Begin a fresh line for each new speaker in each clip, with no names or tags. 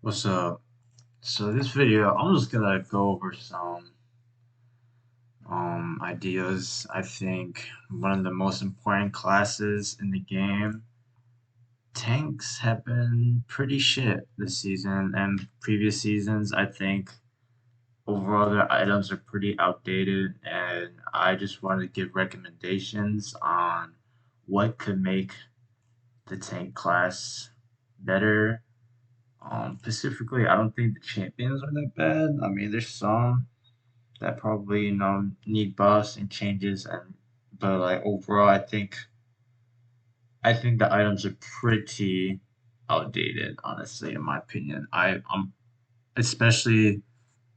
What's up? So this video, I'm just gonna go over some ideas. I think one of the most important classes in the game. Tanks have been pretty shit this season and previous seasons. I think overall their items are pretty outdated, and I just wanted to give recommendations on what could make the tank class better. Specifically, I don't think the champions are that bad. I mean, there's some that probably need buffs and changes, and but like overall, I think the items are pretty outdated. Honestly, in my opinion, I'm especially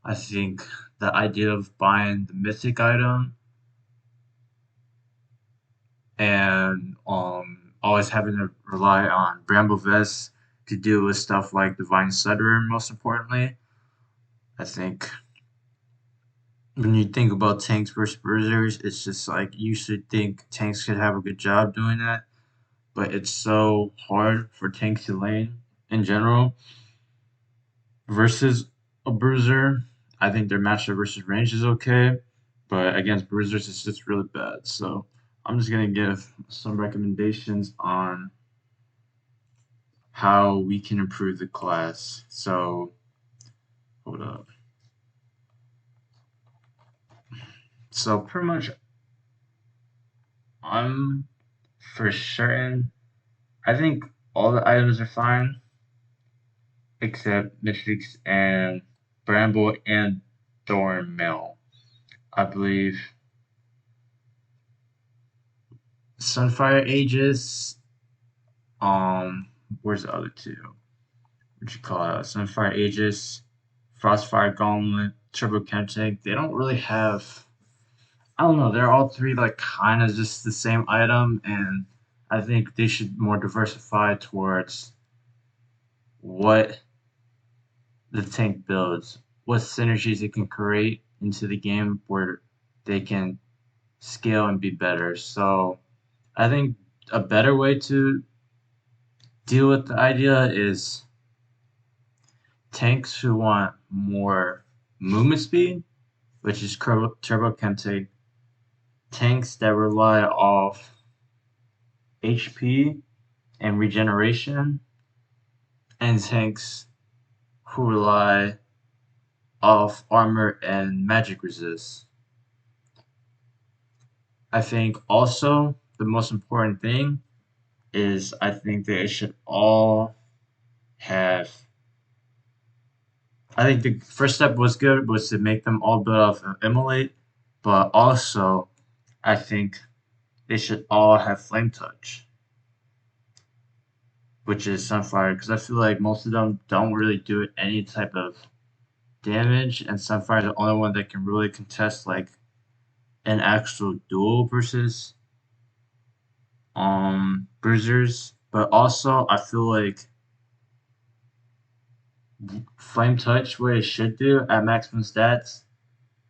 I think the idea of buying the mythic item and always having to rely on bramble vest to deal with stuff like divine sudder. Most importantly, I think when you think about tanks versus bruisers, it's just like you should think tanks could have a good job doing that, but it's so hard for tanks to lane in general versus a bruiser. I think their matchup versus range is okay, but against bruisers, it's just really bad. So I'm just gonna give some recommendations on how we can improve the class. So hold up. So pretty much, I'm for certain. I think all the items are fine except Mystics and Bramble and Thornmail. I believe Sunfire Aegis. Where's the other two? What you call it? Sunfire Aegis, Frostfire Gauntlet, Turbo Chemtech. They don't really have. I don't know. They're all three like kind of just the same item, and I think they should more diversify towards what the tank builds, what synergies it can create into the game where they can scale and be better. So I think a better way to deal with the idea is tanks who want more movement speed, which is Turbo Kente, tanks that rely off HP and regeneration, and tanks who rely off armor and magic resist. I think also the most important thing is I think they should all have. I think the first step was good was to make them all build off of immolate, but also I think they should all have flame touch, which is sunfire, because I feel like most of them don't really do any type of damage, and sunfire is the only one that can really contest like an actual duel versus bruisers. But also I feel like flame touch, what it should do at maximum stats,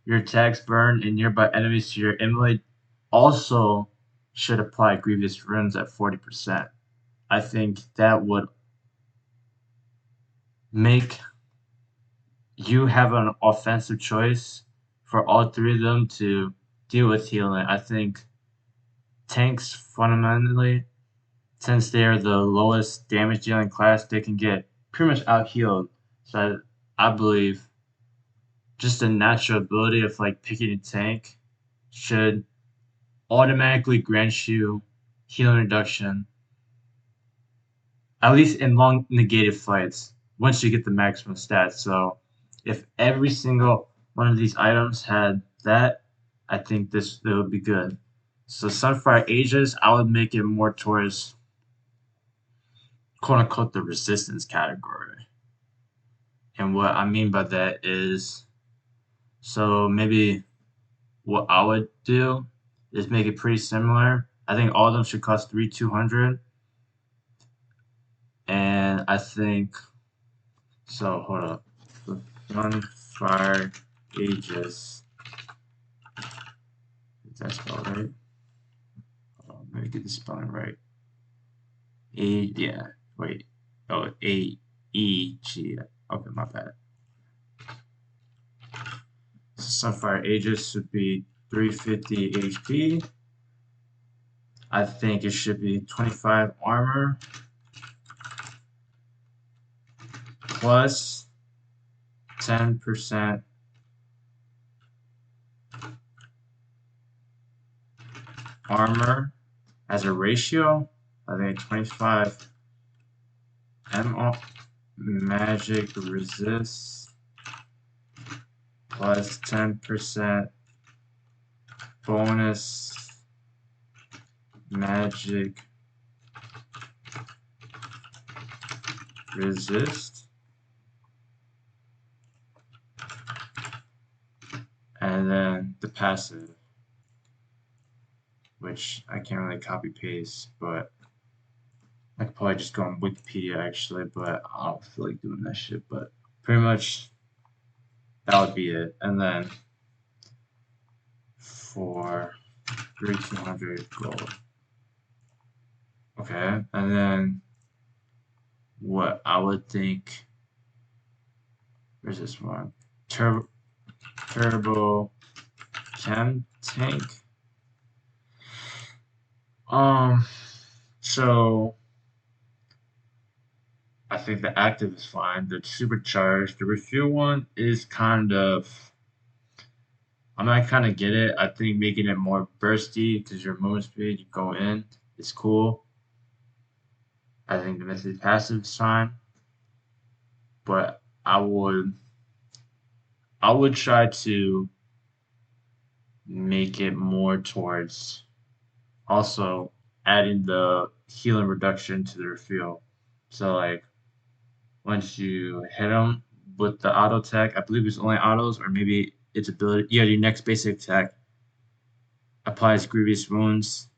your attacks burn and nearby enemies to your immolate also should apply grievous runes at 40%. I think that would make you have an offensive choice for all three of them to deal with healing. I think tanks fundamentally, since they are the lowest damage dealing class, they can get pretty much out healed. So I believe just the natural ability of like picking a tank should automatically grant you healing reduction, at least in long negated fights, once you get the maximum stats. So if every single one of these items had that, I think this it would be good. So Sunfire Aegis, I would make it more towards quote unquote the resistance category. And what I mean by that is, so maybe what I would do is make it pretty similar. I think all of them should cost 3,200. And I think so. Hold up. Sunfire Aegis. Is that spelled right? Hold on, let me get the spelling right. Yeah. Wait. Oh, A E G. Okay, my bad. So Sunfire Aegis should be 350 HP. I think it should be 25 armor plus 10% armor as a ratio. I think 25 magic resist plus 10% bonus magic resist, and then the passive, which I can't really copy paste, but I could probably just go on Wikipedia actually, but I don't feel like doing that shit. But pretty much that would be it. And then for 3,200 gold. Okay, and then what I would think, where's this one? Turbo Chem Tank. So I think the active is fine. The supercharged, the refuel one is kind of. I mean, I kind of get it. I think making it more bursty because your movement speed, you go in, is cool. I think the mystery passive is fine, but I would try to make it more towards also adding the healing reduction to the refuel. So like once you hit them with the auto attack, I believe it's only autos or maybe its ability. Yeah, your next basic attack applies grievous wounds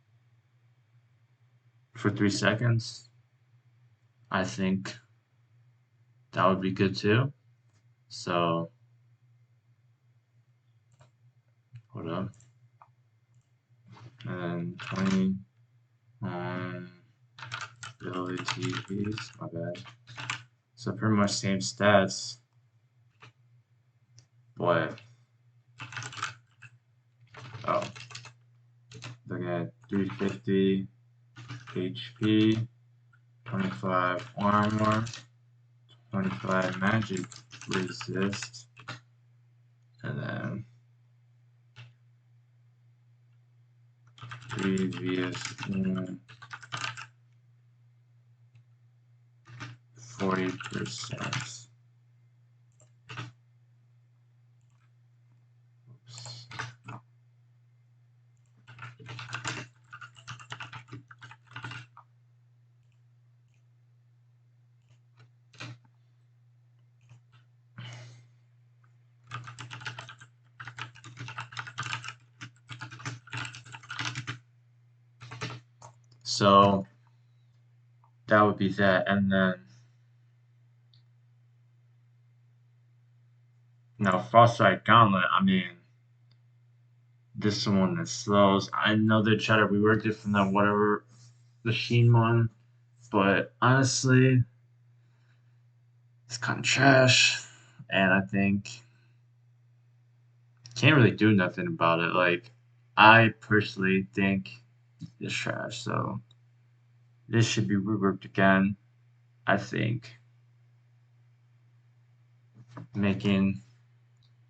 for 3 seconds. I think that would be good too. So hold up, and 20 abilities. My bad. So pretty much same stats, but oh, look at 350 HP, 25 armor, 25 magic resist, and then previous 40%. Oops. So that would be that, and then now Frostbite Gauntlet. I mean, this is one that slows. I know they try to rework it from the whatever the Sheen one, but honestly, it's kind of trash, and I think can't really do nothing about it. Like, I personally think it's trash, so this should be reworked again. I think making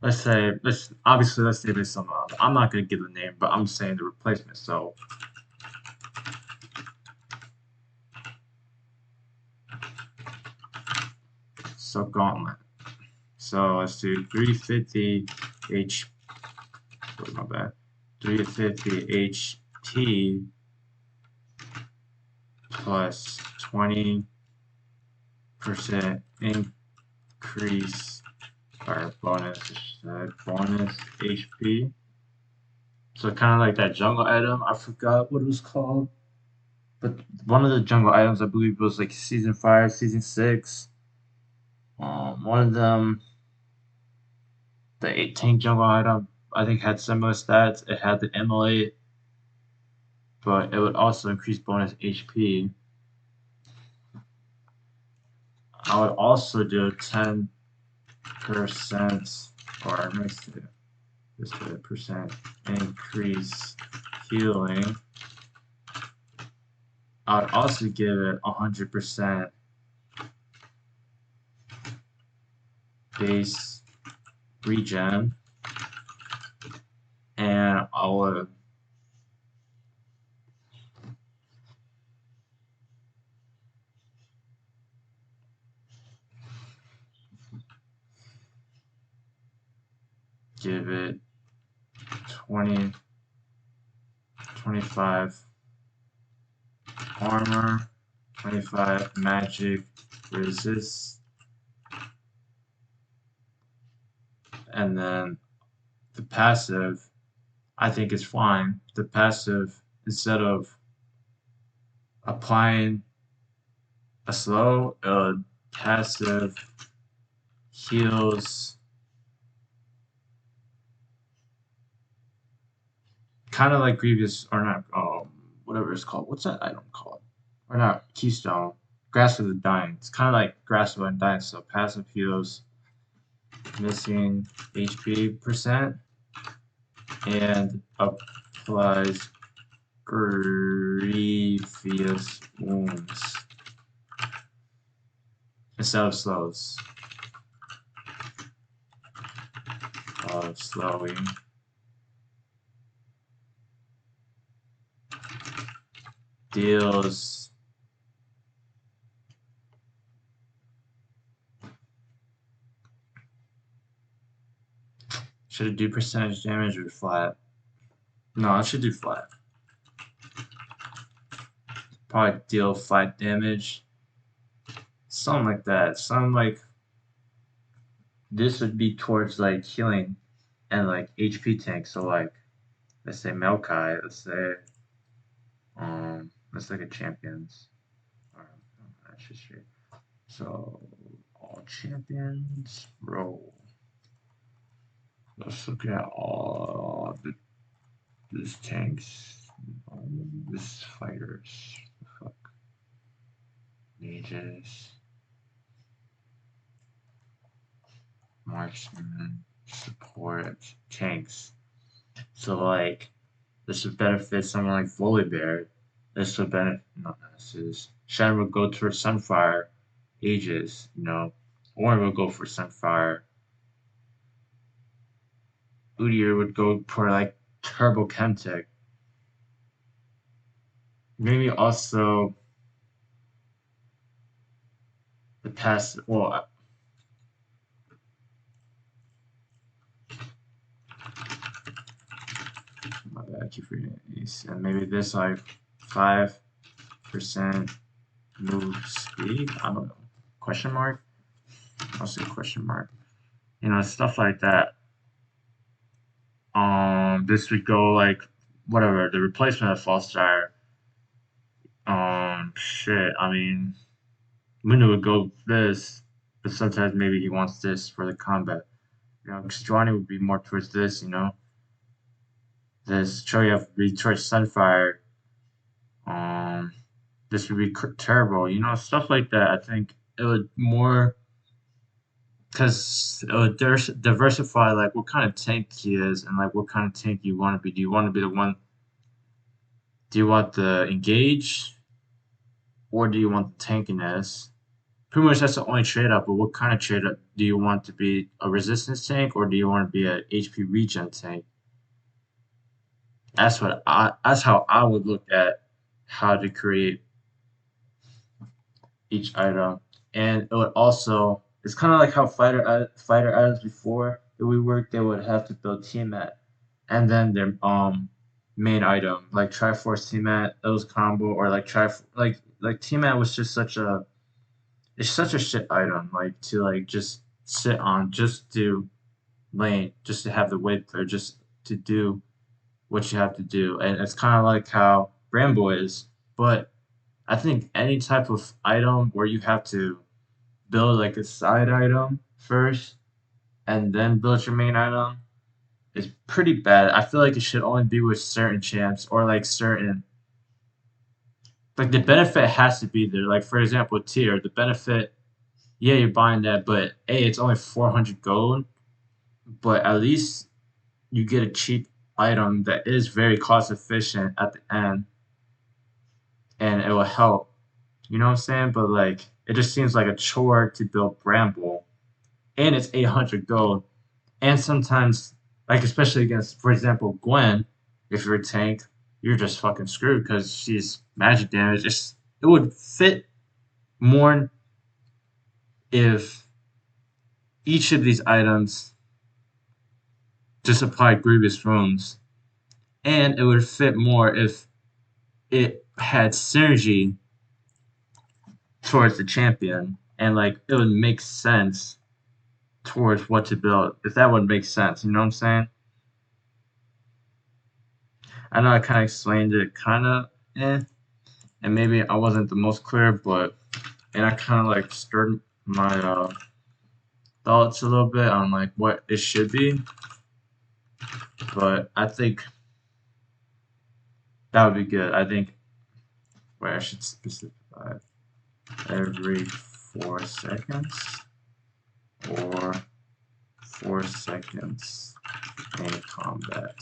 let's obviously let's say there's some I'm not gonna give the name, but I'm saying the replacement. So Gauntlet. So let's do 350 H. Oh, my bad. 350 HP plus 20% increase or bonus HP. So kind of like that jungle item. I forgot what it was called, but one of the jungle items I believe was like season 5, season 6. One of them, the 8 tank jungle item, I think had similar stats. It had the MLA, but it would also increase bonus HP. I would also do 10 percent, or let me see, just a percent increase healing. I'd also give it 100% base regen, and I would give it 20, 25 armor, 25 magic resist, and then the passive, I think is fine. The passive, instead of applying a slow, passive heals, kind of like previous, or not, whatever it's called. What's that item called? Or not, Keystone. Grasp of the Dying. It's kind of like Grasp of the Dying, so passive heals missing HP percent and applies grievous wounds instead of slows. Slowing. Deals should it do percentage damage or flat? No, it should do flat. Probably deal flat damage. Something like that. Something like this would be towards like healing and like HP tank. So like let's say Maokai, let's look at champions. That's just straight. So all champions roll. Let's look at all this tanks, this fighters, fuck, mages, marksman, support, tanks. So like this would benefit someone like Volibear. This would benefit no, this is Shen would go towards Sunfire, Aegis, Orin would go for Sunfire. Udyr would go for like Turbo Chemtech. Maybe also the past. Well, my bad, I keep forgetting these. And maybe this like 5% move speed. I don't know. Question mark. I'll say question mark. Stuff like that. This would go like whatever the replacement of False Gyre. Shit. I mean, Mundo would go this, but sometimes maybe he wants this for the combat. Because Johnny would be more towards this. This Choya would be towards Sunfire. Um, this would be terrible. Stuff like that. I think it would more because it would diversify like what kind of tank he is and like what kind of tank you want to be. Do you want to be the one? Do you want the engage, or do you want the tankiness? Pretty much that's the only trade up. But what kind of trade up do you want to be? A resistance tank, or do you want to be a HP regen tank? That's how I would look at how to create each item, and it would also it's kind of like how fighter items before that we worked. They would have to build team mat, and then their main item like Triforce team mat, those combo, or like team mat was just it's such a shit item like to like just sit on, just do lane, just to have the width, or just to do what you have to do, and it's kind of like how Bramble is, but I think any type of item where you have to build like a side item first and then build your main item is pretty bad. I feel like it should only be with certain champs or like certain like the benefit has to be there. Like for example, tier, the benefit Yeah, you're buying that, but hey, it's only 400 gold. But at least you get a cheap item that is very cost efficient at the end, and it will help. You know what I'm saying? But like, it just seems like a chore to build Bramble, and it's 800 gold. And sometimes, like especially against, for example, Gwen, if you're a tank, you're just fucking screwed because she's magic damage. It would fit more if each of these items just applied grievous wounds, and it would fit more if it had synergy towards the champion, and like it would make sense towards what to build. If that would make sense, you know what I'm saying? I know I kind of explained it kind of, and maybe I wasn't the most clear, but and I kind of like stirred my thoughts a little bit on like what it should be, but I think that would be good. I think where I should specify every 4 seconds or 4 seconds in combat.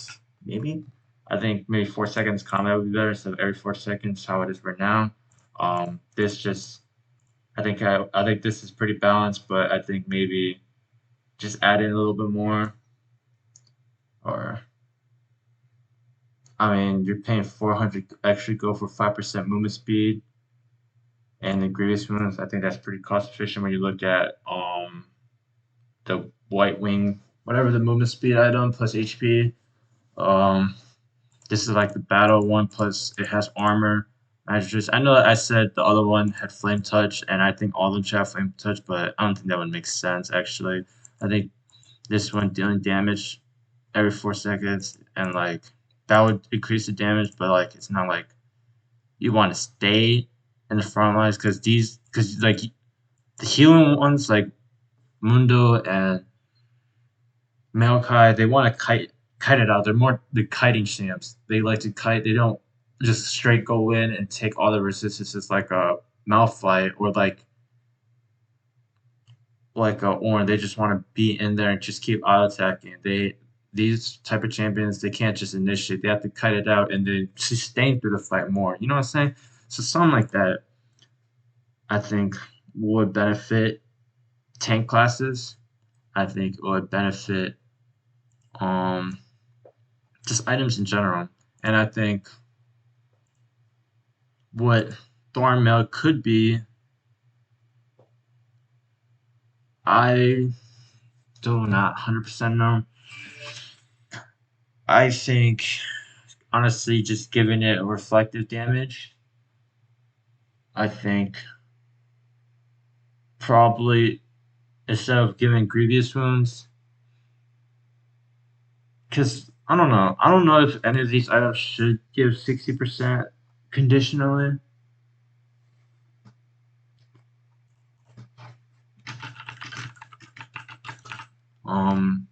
Maybe I think maybe 4 seconds combat would be better instead of every 4 seconds how it is right now. This just I think this is pretty balanced, but I think maybe just add in a little bit more. Or I mean, you're paying 400 extra go for 5% movement speed and the grievous movements. I think that's pretty cost efficient when you look at the white wing, whatever the movement speed item plus HP. Um, this is like the battle one plus it has armor. I know I said the other one had flame touch, and I think all of them should have flame touch, but I don't think that would make sense actually. I think this one dealing damage every 4 seconds, and like that would increase the damage, but like it's not like you want to stay in the front lines because like the healing ones like Mundo and Maokai, they want to kite it out. They're more the kiting champs. They like to kite. They don't just straight go in and take all the resistances like a Malphite or like a Ornn. They just want to be in there and just keep auto attacking. These type of champions they can't just initiate. They have to kite it out and then sustain through the fight more. You know what I'm saying? So something like that, I think would benefit tank classes. I think it would benefit um just items in general. And I think what Thornmail could be, I do not 100% know. I think, honestly, just giving it a reflective damage, I think probably instead of giving grievous wounds, because I don't know. I don't know if any of these items should give 60% conditionally. Um,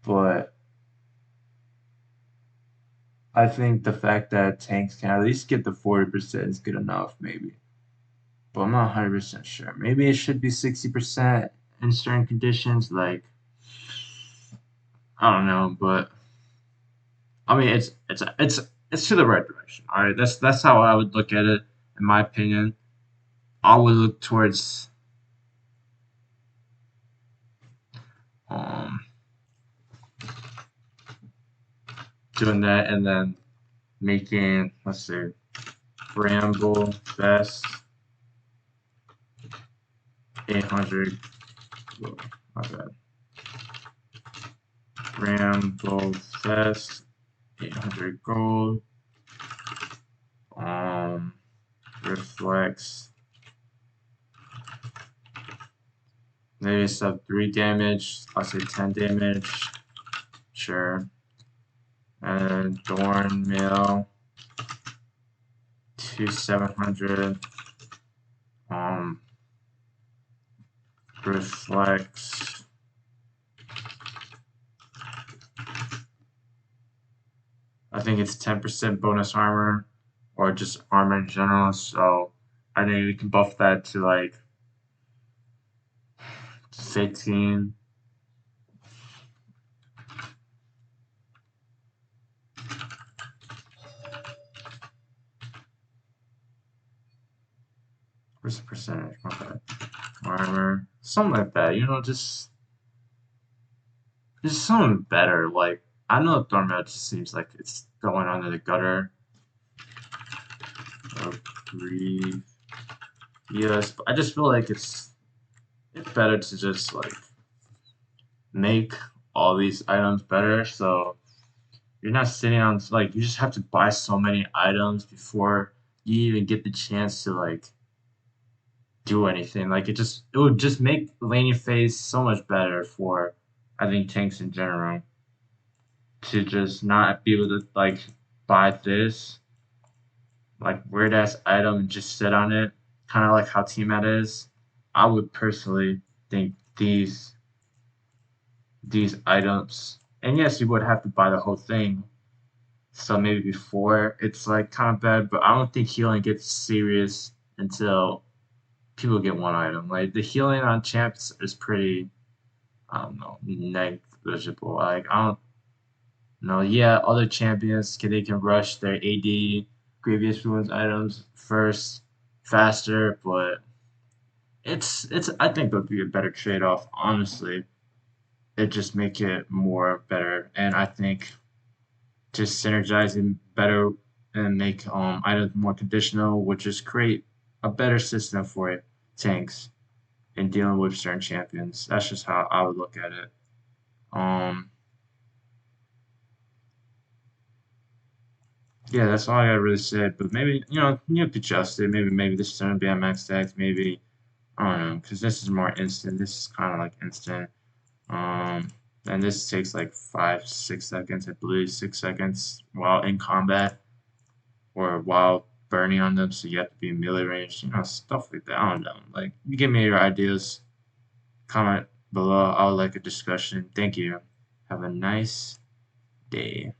but I think the fact that tanks can at least get the 40% is good enough, maybe. But I'm not 100% sure. Maybe it should be 60% in certain conditions. Like, I don't know, but I mean, it's to the right direction. All right, that's how I would look at it, in my opinion. I would look towards um doing that and then making, let's see, Bramble Best 800. Whoa, my bad. Bramble Fest 800 gold. Um, reflects maybe sub 3 damage. I'll say 10 damage. Sure. And Dorn Mill to 700. Um, reflects. I think it's 10% bonus armor, or just armor in general. So I think we can buff that to like 15. Where's the percentage? My bad. Armor. Something like that. Just something better. Like, I know Thornmail just seems like it's going under the gutter. Breathe. Yes, but I just feel like it's better to just like make all these items better. So you're not sitting on like you just have to buy so many items before you even get the chance to like do anything. Like it would just make laning phase so much better for I think tanks in general to just not be able to like buy this like weird ass item and just sit on it, kind of like how Teamat is. I would personally think these items, and yes, you would have to buy the whole thing. So maybe before it's like kind of bad, but I don't think healing gets serious until people get one item. Like the healing on champs is pretty, I don't know, negligible. Like I don't know. Yeah, other champions they can rush their AD previous ruins items first faster, but it's I think it would be a better trade off. Honestly, it just make it more better, and I think just synergizing better and make items more conditional, which just create a better system for it, tanks in dealing with certain champions. That's just how I would look at it. Um, yeah, that's all I gotta really say. But maybe you have to adjust it. Maybe this is gonna be at max stacks. Maybe I don't know, because this is more instant. This is kind of like instant. Um, and this takes like 5 6 seconds, I believe, 6 seconds while in combat or while burning on them. So you have to be in melee range. Stuff like that. I don't know. Like you give me your ideas. Comment below. I would like a discussion. Thank you. Have a nice day.